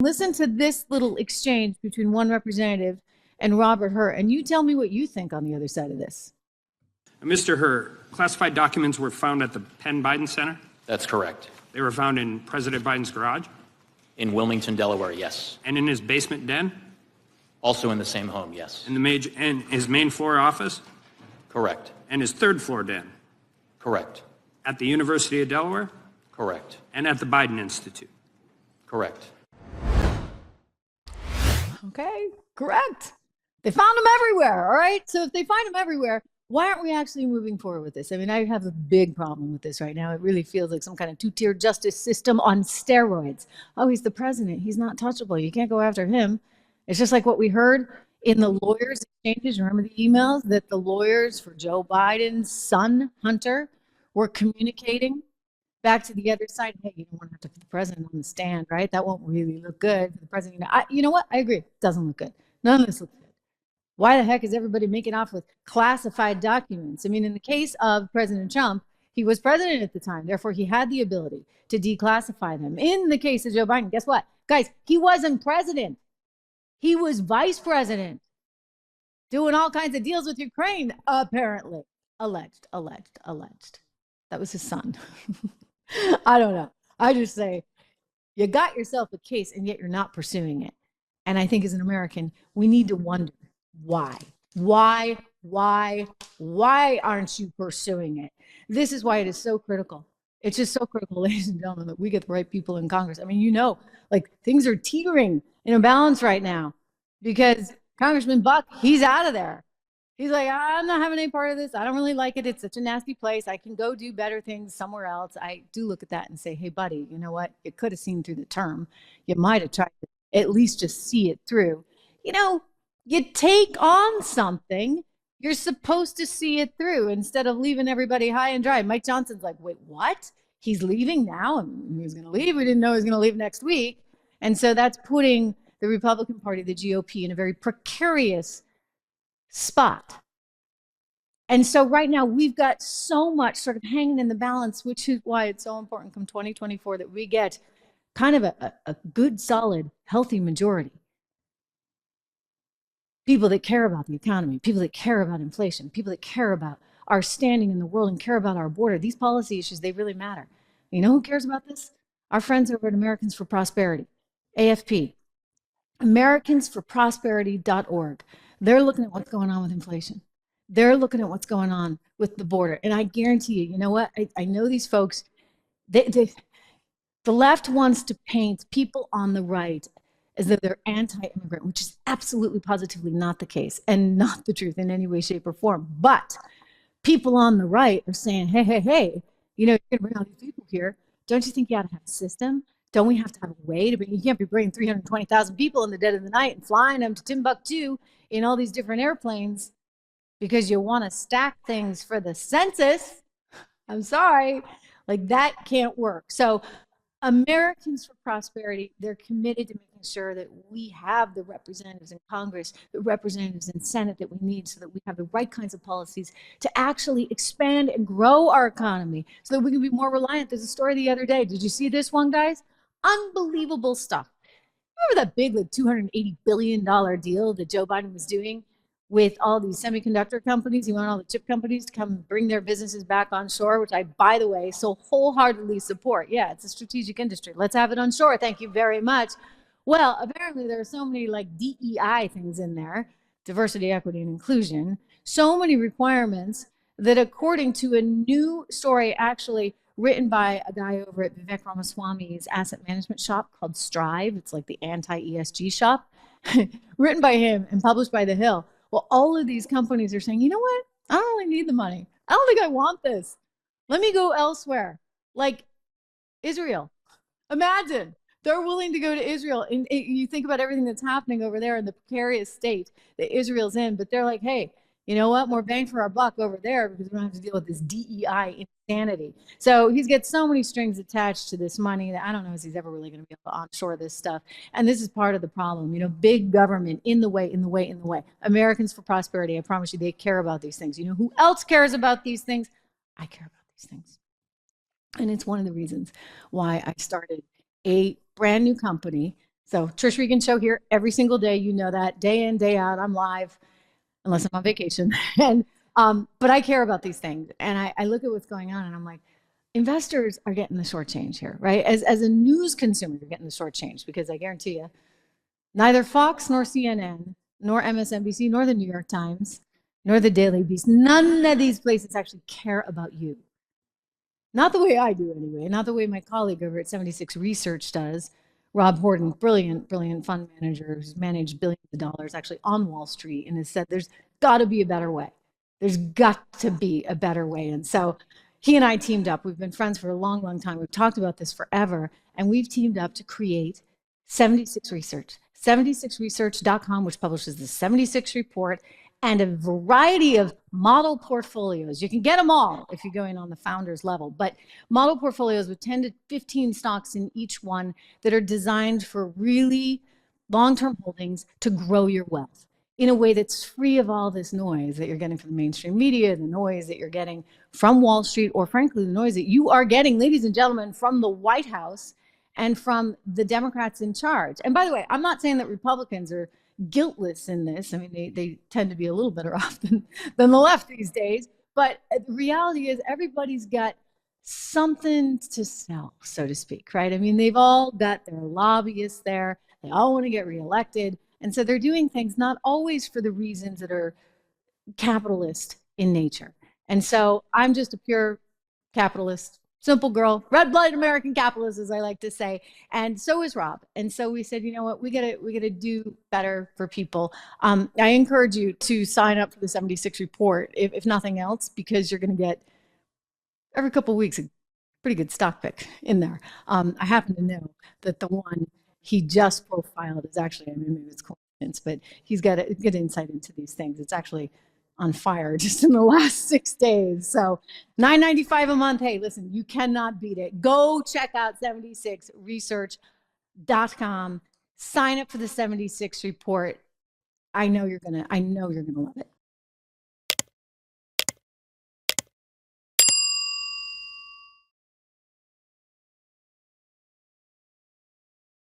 Listen to this little exchange between one representative and Robert Hur, and you tell me what you think on the other side of this. Mr. Hur, classified documents were found at the Penn Biden Center? That's correct. They were found in President Biden's garage? In Wilmington, Delaware, yes. And in his basement den? Also in the same home, yes. And his main floor office? Correct. And his third floor den? Correct. At the University of Delaware? Correct. And at the Biden Institute? Correct. Okay, correct. They found him everywhere, all right? So if they find him everywhere, why aren't we actually moving forward with this? I mean, I have a big problem with this right now. It really feels like some kind of two-tier justice system on steroids. Oh, he's the president. He's not touchable. You can't go after him. It's just like what we heard in the lawyers' exchanges. Remember the emails that the lawyers for Joe Biden's son, Hunter, were communicating back to the other side? Hey, you don't want to have to put the president on the stand, right? That won't really look good for the president. You know what? I agree. It doesn't look good. None of this looks good. Why the heck is everybody making off with classified documents? I mean, in the case of President Trump, he was president at the time. Therefore, he had the ability to declassify them. In the case of Joe Biden, guess what? Guys, he wasn't president. He was vice president, doing all kinds of deals with Ukraine, apparently. Alleged. That was his son. I don't know. I just say, you got yourself a case and yet you're not pursuing it. And I think as an American, we need to wonder why. Why aren't you pursuing it? This is why it is so critical. It's just so critical, ladies and gentlemen, that we get the right people in Congress. I mean, you know, like things are teetering in a balance right now because Congressman Buck, he's out of there. He's like, I'm not having any part of this. I don't really like it. It's such a nasty place. I can go do better things somewhere else. I do look at that and say, hey, buddy, you know what? You could have seen through the term. You might have tried to at least just see it through. You know, you take on something, you're supposed to see it through instead of leaving everybody high and dry. Mike Johnson's like, wait, what? He's leaving now? And he was going to leave. We didn't know he was going to leave next week. And so that's putting the Republican Party, the GOP, in a very precarious spot. And so right now we've got so much sort of hanging in the balance, which is why it's so important come 2024 that we get kind of a good, solid, healthy majority. People that care about the economy, people that care about inflation, people that care about our standing in the world and care about our border. These policy issues, they really matter. You know who cares about this? Our friends over at Americans for Prosperity, AFP, americansforprosperity.org. They're looking at what's going on with inflation. They're looking at what's going on with the border. And I guarantee you, you know what? I know these folks, the left wants to paint people on the right as though they're anti-immigrant, which is absolutely positively not the case and not the truth in any way, shape, or form. But people on the right are saying, hey, you know, you're going to bring all these people here. Don't you think you ought to have a system? Don't we have to have a way to bring, you can't be bringing 320,000 people in the dead of the night and flying them to Timbuktu in all these different airplanes because you want to stack things for the census. I'm sorry, like that can't work. So Americans for Prosperity, they're committed to making sure that we have the representatives in Congress, the representatives in Senate that we need so that we have the right kinds of policies to actually expand and grow our economy so that we can be more reliant. There's a story the other day. Did you see this one, guys? Unbelievable stuff. Remember that big, like $280 billion deal that Joe Biden was doing with all these semiconductor companies? He wanted all the chip companies to come bring their businesses back on shore, which I, by the way, so wholeheartedly support. Yeah, it's a strategic industry. Let's have it on shore. Thank you very much. Well, apparently there are so many like DEI things in there, diversity, equity, and inclusion, so many requirements that according to a new story actually written by a guy over at Vivek Ramaswamy's asset management shop called Strive, it's like the anti-ESG shop, written by him and published by The Hill. Well, all of these companies are saying, you know what? I don't really need the money. I don't think I want this. Let me go elsewhere. Like Israel. Imagine they're willing to go to Israel. And you think about everything that's happening over there in the precarious state that Israel's in, but they're like, hey, you know what? More bang for our buck over there because we don't have to deal with this DEI insanity. So he's got so many strings attached to this money that I don't know if he's ever really going to be able to onshore this stuff. And this is part of the problem. You know, big government in the way. Americans for Prosperity, I promise you, they care about these things. You know who else cares about these things? I care about these things. And it's one of the reasons why I started a brand new company So Trish Regan show here every single day. You know that, day in, day out. I'm live, unless I'm on vacation. And but I care about these things, and I look at what's going on, and I'm like, investors are getting the shortchange here, right? As a news consumer, you're getting the shortchange, because I guarantee you, neither Fox nor CNN nor MSNBC nor the New York Times nor the Daily Beast, none of these places actually care about you. Not the way I do, anyway. Not the way my colleague over at 76 Research does. Rob Horton, brilliant fund manager who's managed billions of dollars actually on Wall Street, and has said there's got to be a better way. There's got to be a better way. And so he and I teamed up. We've been friends for a long, long time. We've talked about this forever. And we've teamed up to create 76 Research, 76research.com, which publishes the 76 report and a variety of model portfolios. You can get them all if you're going on the founders level, but model portfolios with 10 to 15 stocks in each one that are designed for really long-term holdings to grow your wealth in a way that's free of all this noise that you're getting from the mainstream media, the noise that you're getting from Wall Street, or frankly, the noise that you are getting, ladies and gentlemen, from the White House and from the Democrats in charge. And by the way, I'm not saying that Republicans are guiltless in this. I mean, they tend to be a little better off than the left these days. But the reality is everybody's got something to sell, so to speak, right? I mean, they've all got their lobbyists there. They all want to get reelected. And so they're doing things not always for the reasons that are capitalist in nature. And so I'm just a pure capitalist, simple girl, red-blooded American capitalist, as I like to say. And so is Rob. And so we said, you know what, we gotta do better for people. I encourage you to sign up for the 76 report, if nothing else, because you're going to get every couple of weeks a pretty good stock pick in there. I happen to know that the one he just profiled is actually, I mean, maybe it's coincidence, but he's got a good insight into these things. It's actually on fire just in the last 6 days. So $9.95 a month. Hey, listen, you cannot beat it. Go check out 76research.com. Sign up for the 76 report. I know you're gonna love it.